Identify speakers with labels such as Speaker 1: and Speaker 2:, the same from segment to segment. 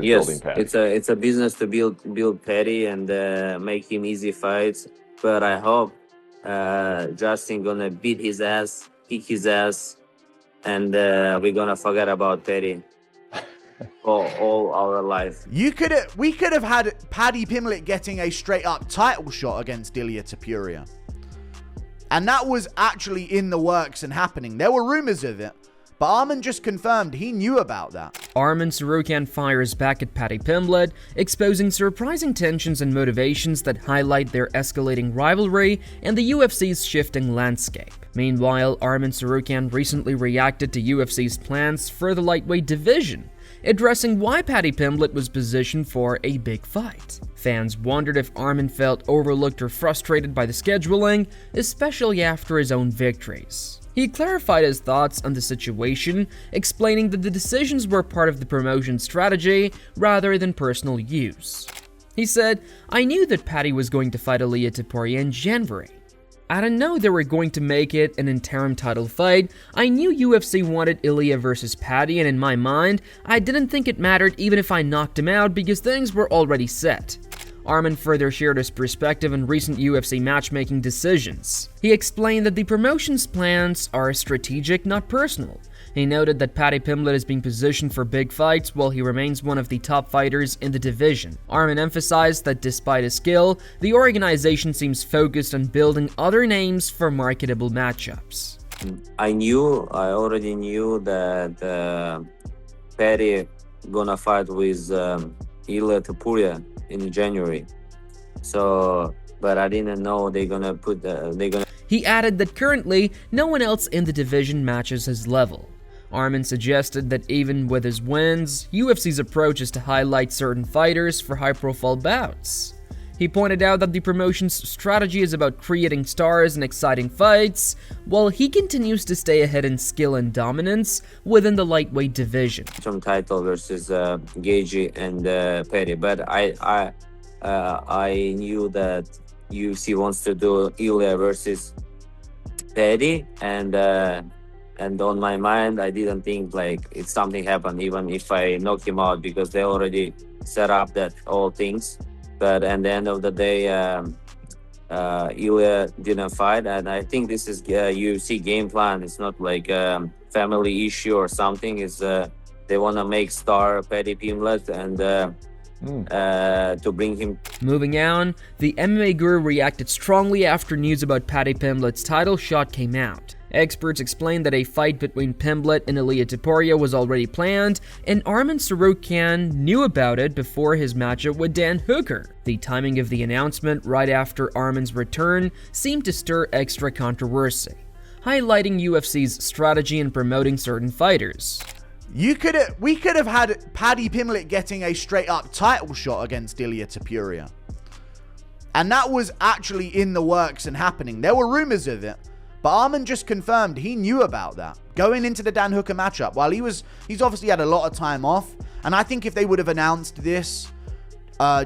Speaker 1: is
Speaker 2: Yes,
Speaker 1: building Paddy.
Speaker 2: it's a business to build Paddy and make him easy fights. But I hope Justin gonna beat his ass, kick his ass, and we're gonna forget about Paddy all our life.
Speaker 3: We could have had Paddy Pimblett getting a straight up title shot against Ilia Topuria. And that was actually in the works and happening. There were rumors of it, but Arman just confirmed he knew about that.
Speaker 4: Arman Tsarukyan fires back at Paddy Pimblett, exposing surprising tensions and motivations that highlight their escalating rivalry and the UFC's shifting landscape. Meanwhile, Arman Tsarukyan recently reacted to UFC's plans for the lightweight division, addressing why Paddy Pimblett was positioned for a big fight. Fans wondered if Arman felt overlooked or frustrated by the scheduling, especially after his own victories. He clarified his thoughts on the situation, explaining that the decisions were part of the promotion's strategy rather than personal use. He said, "I knew that Paddy was going to fight Ilia Topuria in January. I didn't know they were going to make it an interim title fight. I knew UFC wanted Ilia versus Paddy, and in my mind, I didn't think it mattered even if I knocked him out because things were already set." Arman further shared his perspective on recent UFC matchmaking decisions. He explained that the promotion's plans are strategic, not personal. He noted that Paddy Pimblett is being positioned for big fights while he remains one of the top fighters in the division. Arman emphasized that despite his skill, the organization seems focused on building other names for marketable matchups.
Speaker 2: I already knew that Paddy gonna fight with Ilia Topuria in January. So, but I didn't know they're gonna.
Speaker 4: He added that currently, no one else in the division matches his level. Arman suggested that even with his wins, UFC's approach is to highlight certain fighters for high-profile bouts. He pointed out that the promotion's strategy is about creating stars and exciting fights, while he continues to stay ahead in skill and dominance within the lightweight division.
Speaker 2: Some title versus Gagey and Paddy, but I knew that UFC wants to do Ilia versus Paddy, and on my mind, I didn't think like if something happened, even if I knock him out, because they already set up that all things. But at the end of the day, Ilia didn't fight, and I think this is UFC game plan. It's not like a family issue or something. It's they want to make star Paddy Pimblett and to bring him.
Speaker 4: Moving on, the MMA guru reacted strongly after news about Paddy Pimblett's title shot came out. Experts explained that a fight between Pimblett and Ilia Topuria was already planned, and Arman Tsarukyan knew about it before his matchup with Dan Hooker. The timing of the announcement right after Arman's return seemed to stir extra controversy, highlighting UFC's strategy in promoting certain fighters.
Speaker 3: We could have had Paddy Pimblett getting a straight up title shot against Ilia Topuria. And that was actually in the works and happening. There were rumors of it, but Arman just confirmed he knew about that going into the Dan Hooker matchup. While he's obviously had a lot of time off, and I think if they would have announced this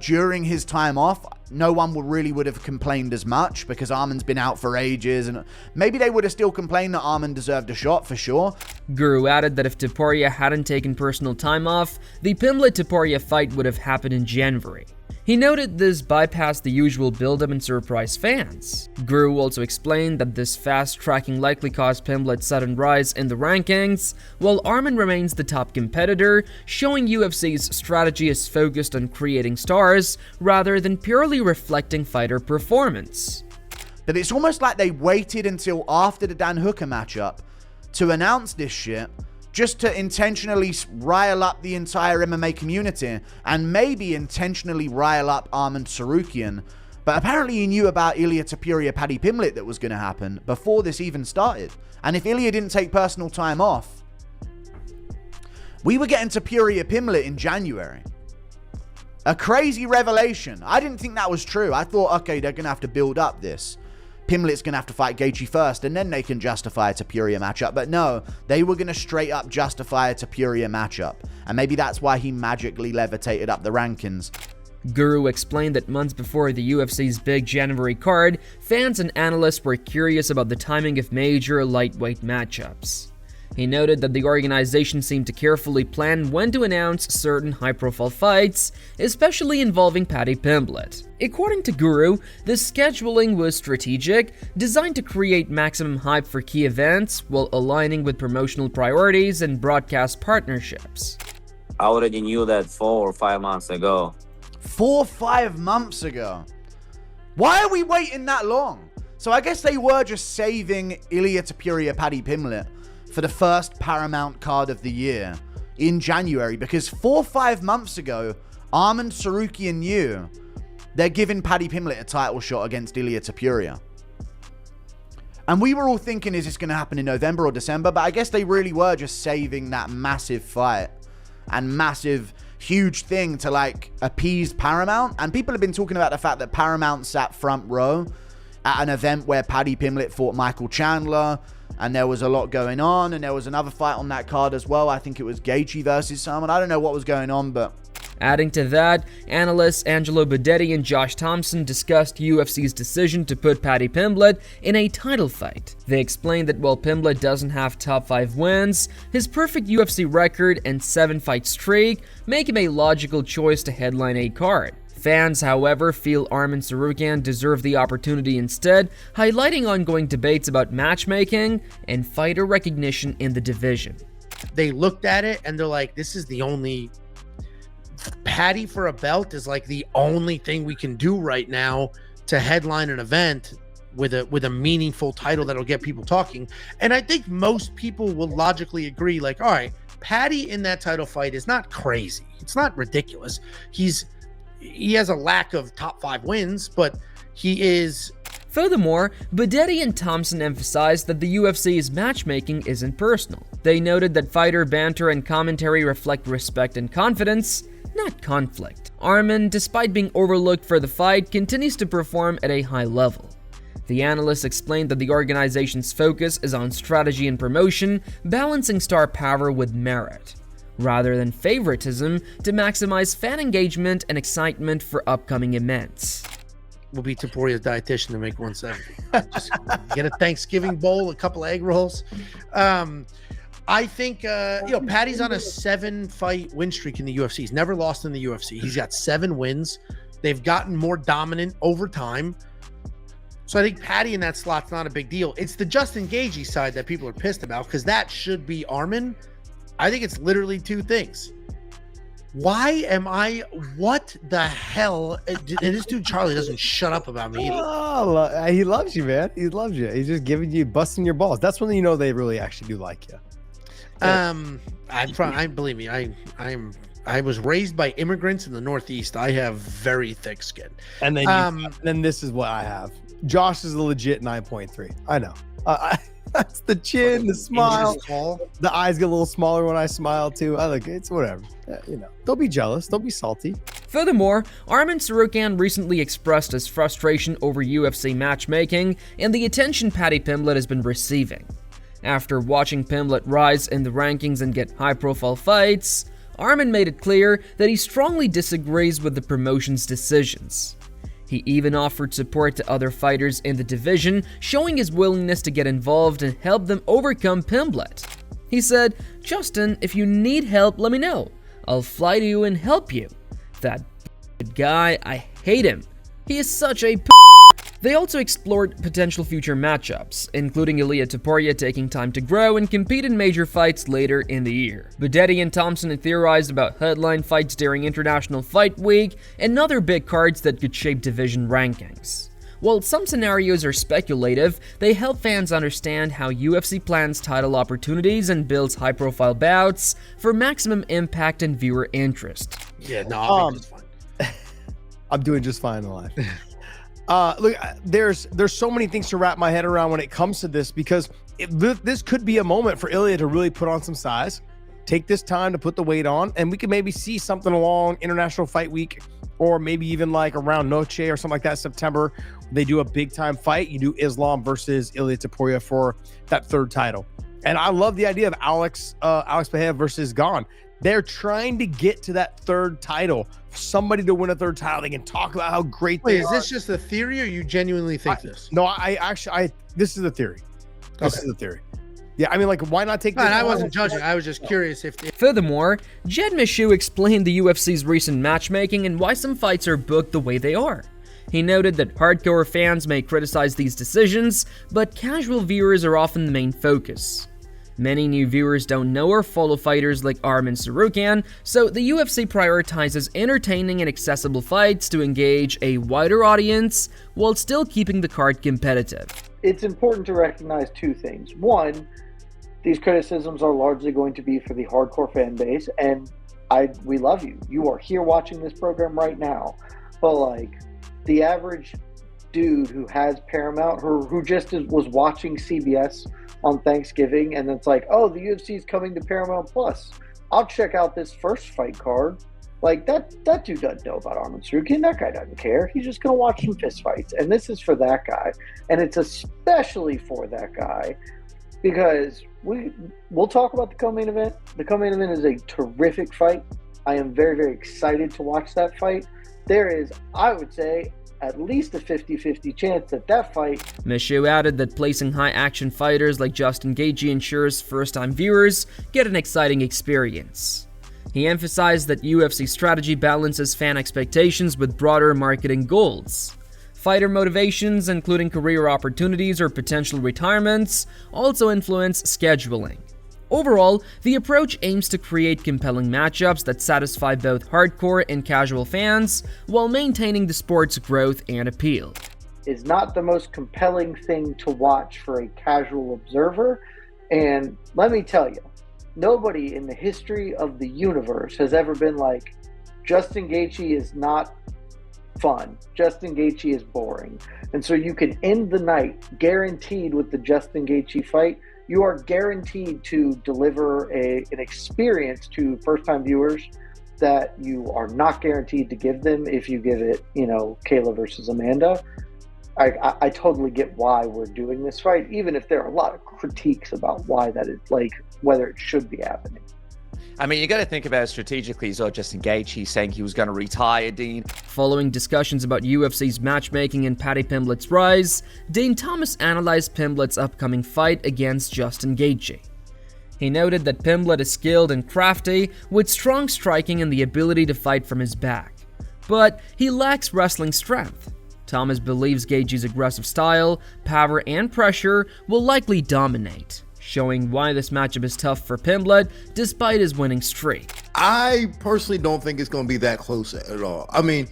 Speaker 3: during his time off, no one would have complained as much, because Arman's been out for ages, and maybe they would have still complained that Arman deserved a shot for sure.
Speaker 4: Guru added that if Topuria hadn't taken personal time off, the Pimblett-Topuria fight would have happened in January. He noted this bypassed the usual build-up and surprised fans. Guru also explained that this fast-tracking likely caused Pimblett's sudden rise in the rankings, while Arman remains the top competitor, showing UFC's strategy is focused on creating stars rather than purely reflecting fighter performance.
Speaker 3: That it's almost like they waited until after the Dan Hooker matchup to announce this shit, just to intentionally rile up the entire MMA community, and maybe intentionally rile up Arman Tsarukyan. But apparently he knew about Ilia Topuria Paddy Pimblett that was going to happen before this even started. And if Ilia didn't take personal time off, we were getting Topuria Pimblett in January. A crazy revelation. I didn't think that was true. I thought, okay, they're going to have to build up this. Pimblett's going to have to fight Gaethje first, and then they can justify a Topuria matchup. But no, they were going to straight up justify a Topuria matchup. And maybe that's why he magically levitated up the rankings.
Speaker 4: Guru explained that months before the UFC's big January card, fans and analysts were curious about the timing of major lightweight matchups. He noted that the organization seemed to carefully plan when to announce certain high-profile fights, especially involving Paddy Pimblett. According to Guru, the scheduling was strategic, designed to create maximum hype for key events while aligning with promotional priorities and broadcast partnerships.
Speaker 2: I already knew that 4 or 5 months ago.
Speaker 3: 4 or 5 months ago. Why are we waiting that long? So I guess they were just saving Ilia Topuria Paddy Pimblett for the first Paramount card of the year in January, because 4 or 5 months ago, Arman Tsarukyan knew they're giving Paddy Pimblett a title shot against Ilia Topuria. And we were all thinking, is this going to happen in November or December? But I guess they really were just saving that massive fight and massive, huge thing to like appease Paramount. And people have been talking about the fact that Paramount sat front row at an event where Paddy Pimblett fought Michael Chandler, and there was a lot going on, and there was another fight on that card as well. I think it was Gaethje versus someone. I don't know what was going on, but...
Speaker 4: Adding to that, analysts Angelo Bedetti and Josh Thompson discussed UFC's decision to put Paddy Pimblett in a title fight. They explained that while Pimblett doesn't have top 5 wins, his perfect UFC record and 7-fight streak make him a logical choice to headline a card. Fans, however, feel Arman Tsarukyan deserved the opportunity instead, highlighting ongoing debates about matchmaking and fighter recognition in the division.
Speaker 1: They looked at it and they're like, this is the only... Paddy for a belt is like the only thing we can do right now to headline an event with a meaningful title that'll get people talking. And I think most people will logically agree, like, all right, Paddy in that title fight is not crazy. It's not ridiculous. He has a lack of top 5 wins, but he is...
Speaker 4: Furthermore, Bedetti and Thompson emphasized that the UFC's matchmaking isn't personal. They noted that fighter banter and commentary reflect respect and confidence, not conflict. Arman, despite being overlooked for the fight, continues to perform at a high level. The analyst explained that the organization's focus is on strategy and promotion, balancing star power with merit, rather than favoritism, to maximize fan engagement and excitement for upcoming events.
Speaker 1: Will be Topuria's dietitian to make 170. Just get a Thanksgiving bowl, a couple of egg rolls. I think, Paddy's on a 7-fight win streak in the UFC. He's never lost in the UFC. He's got 7 wins. They've gotten more dominant over time. So I think Paddy in that slot's not a big deal. It's the Justin Gaethje side that people are pissed about, because that should be Arman. I think it's literally 2 things. What the hell? And this dude Charlie doesn't shut up about me either.
Speaker 5: Oh, he loves you, man. He loves you. He's just giving you, busting your balls. That's when you know they really actually do like you.
Speaker 1: I believe me. I was raised by immigrants in the Northeast. I have very thick skin.
Speaker 5: And then this is what I have. Josh is a legit 9.3. I know. That's the chin, the smile. The eyes get a little smaller when I smile too. I like it's whatever. Don't be jealous. Don't be salty.
Speaker 4: Furthermore, Arman Tsarukyan recently expressed his frustration over UFC matchmaking and the attention Paddy Pimblett has been receiving. After watching Pimblett rise in the rankings and get high-profile fights, Arman made it clear that he strongly disagrees with the promotion's decisions. He even offered support to other fighters in the division, showing his willingness to get involved and help them overcome Pimblett. He said, "Justin, if you need help, let me know. I'll fly to you and help you. That guy, I hate him. He is such a p." They also explored potential future matchups, including Ilia Topuria taking time to grow and compete in major fights later in the year. Bedetti and Thompson had theorized about headline fights during International Fight Week and other big cards that could shape division rankings. While some scenarios are speculative, they help fans understand how UFC plans title opportunities and builds high-profile bouts for maximum impact and viewer interest.
Speaker 1: Yeah, no, I'll be just fine.
Speaker 5: I'm doing just fine in life. Look, there's so many things to wrap my head around when it comes to this, because this could be a moment for Ilia to really put on some size, take this time to put the weight on, and we could maybe see something along International Fight Week, or maybe even like around Noche or something like that, September. They do a big time fight. You do Islam versus Ilia Topuria for that 3rd title. And I love the idea of Alex Pereira versus Gon. They're trying to get to that 3rd title. Somebody to win a 3rd title. They can talk about how great they are.
Speaker 1: Wait, is this just a theory, or you genuinely think this?
Speaker 5: No, I this is the theory. This is the theory. Yeah, I mean, like, why not take?
Speaker 1: And I wasn't judging. I was just curious if
Speaker 4: Furthermore, Jed Meshew explained the UFC's recent matchmaking and why some fights are booked the way they are. He noted that hardcore fans may criticize these decisions, but casual viewers are often the main focus. Many new viewers don't know or follow fighters like Arman Tsarukyan, so the UFC prioritizes entertaining and accessible fights to engage a wider audience while still keeping the card competitive.
Speaker 6: It's important to recognize two things. One, these criticisms are largely going to be for the hardcore fan base, and we love you. You are here watching this program right now. But like the average dude who has Paramount, who just was watching CBS on Thanksgiving, and it's like, oh, the UFC is coming to Paramount Plus. I'll check out this first fight card. Like that dude doesn't know about Arman Tsarukyan. That guy doesn't care. He's just gonna watch some fist fights. And this is for that guy. And it's especially for that guy because we'll talk about the co-main event. The co-main event is a terrific fight. I am very, very excited to watch that fight. There is, I would say, at least a 50-50 chance that fight.
Speaker 4: Meshew added that placing high-action fighters like Justin Gaethje ensures first-time viewers get an exciting experience. He emphasized that UFC strategy balances fan expectations with broader marketing goals. Fighter motivations, including career opportunities or potential retirements, also influence scheduling. Overall, the approach aims to create compelling matchups that satisfy both hardcore and casual fans while maintaining the sport's growth and appeal.
Speaker 6: Is not the most compelling thing to watch for a casual observer, and let me tell you, nobody in the history of the universe has ever been like, Justin Gaethje is not fun. Justin Gaethje is boring. And so you can end the night guaranteed with the Justin Gaethje fight. You are guaranteed to deliver an experience to first-time viewers that you are not guaranteed to give them if you give it, Kayla versus Amanda. I totally get why we're doing this fight, even if there are a lot of critiques about why that is, like, whether it should be happening.
Speaker 7: I mean, you got to think about it strategically as well. Justin Gaethje saying he was going to retire, Dean.
Speaker 4: Following discussions about UFC's matchmaking and Paddy Pimblett's rise, Dane Thomas analyzed Pimblett's upcoming fight against Justin Gaethje. He noted that Pimblett is skilled and crafty, with strong striking and the ability to fight from his back. But he lacks wrestling strength. Thomas believes Gaethje's aggressive style, power, and pressure will likely dominate, showing why this matchup is tough for Pimblett despite his winning streak.
Speaker 8: I personally don't think it's going to be that close at all. I mean,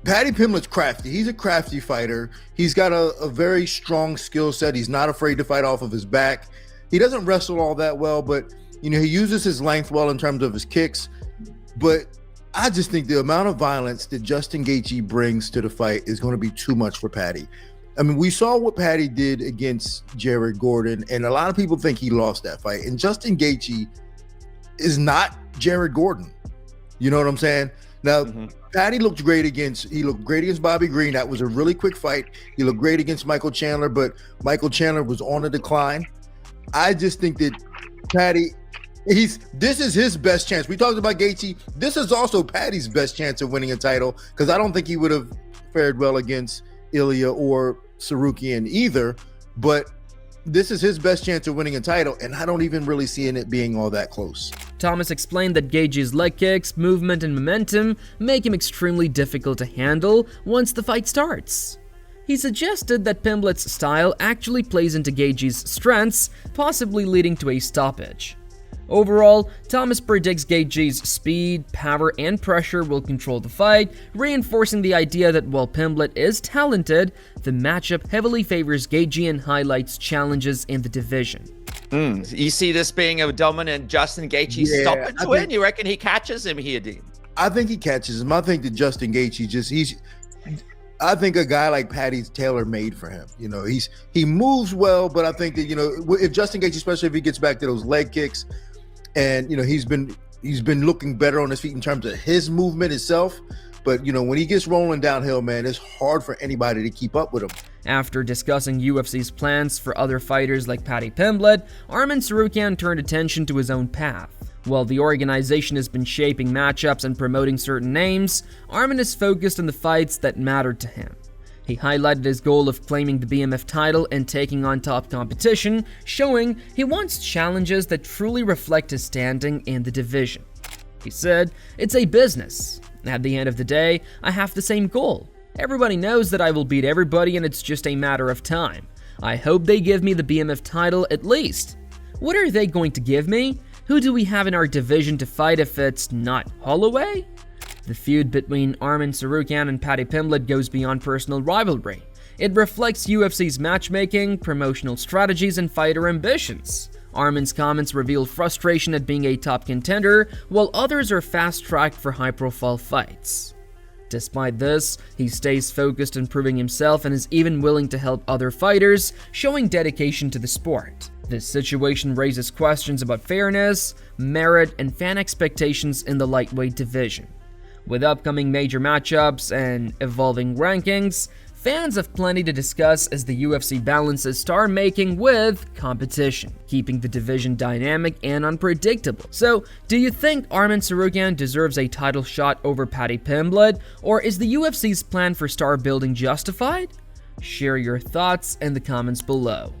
Speaker 8: Paddy Pimblett's crafty. He's a crafty fighter. He's got a very strong skill set. He's not afraid to fight off of his back. He doesn't wrestle all that well, but he uses his length well in terms of his kicks. But I just think the amount of violence that Justin Gaethje brings to the fight is going to be too much for Paddy. I mean, we saw what Paddy did against Jared Gordon, and a lot of people think he lost that fight. And Justin Gaethje is not Jared Gordon. You know what I'm saying? Now, Paddy looked great against Bobby Green. That was a really quick fight. He looked great against Michael Chandler, but Michael Chandler was on a decline. I just think that Paddy, this is his best chance. We talked about Gaethje. This is also Paddy's best chance of winning a title, because I don't think he would have fared well against Ilya or Tsarukyan either, but this is his best chance of winning a title, and I don't even really see it being all that close.
Speaker 4: Thomas explained that Gaethje's leg kicks, movement, and momentum make him extremely difficult to handle once the fight starts. He suggested that Pimblett's style actually plays into Gaethje's strengths, possibly leading to a stoppage. Overall, Thomas predicts Gaethje's speed, power, and pressure will control the fight, reinforcing the idea that while Pimblett is talented, the matchup heavily favors Gaethje and highlights challenges in the division.
Speaker 7: You see this being a dominant Justin Gaethje stoppage win? You reckon he catches him here, Dean?
Speaker 8: I think he catches him. I think that Justin Gaethje I think a guy like Paddy's tailor-made for him. He moves well, but I think that, if Justin Gaethje, especially if he gets back to those leg kicks, and he's been looking better on his feet in terms of his movement itself. But when he gets rolling downhill, man, it's hard for anybody to keep up with him.
Speaker 4: After discussing UFC's plans for other fighters like Paddy Pimblett, Arman Tsarukyan turned attention to his own path. While the organization has been shaping matchups and promoting certain names, Arman is focused on the fights that mattered to him. He highlighted his goal of claiming the BMF title and taking on top competition, showing he wants challenges that truly reflect his standing in the division. He said, "It's a business. At the end of the day, I have the same goal. Everybody knows that I will beat everybody and it's just a matter of time. I hope they give me the BMF title at least. What are they going to give me? Who do we have in our division to fight if it's not Holloway?" The feud between Arman Tsarukyan and Paddy Pimblett goes beyond personal rivalry. It reflects UFC's matchmaking, promotional strategies, and fighter ambitions. Arman's comments reveal frustration at being a top contender, while others are fast-tracked for high-profile fights. Despite this, he stays focused on proving himself and is even willing to help other fighters, showing dedication to the sport. This situation raises questions about fairness, merit, and fan expectations in the lightweight division. With upcoming major matchups and evolving rankings, fans have plenty to discuss as the UFC balances star making with competition, keeping the division dynamic and unpredictable. So, do you think Arman Tsarukyan deserves a title shot over Paddy Pimblett, or is the UFC's plan for star building justified? Share your thoughts in the comments below.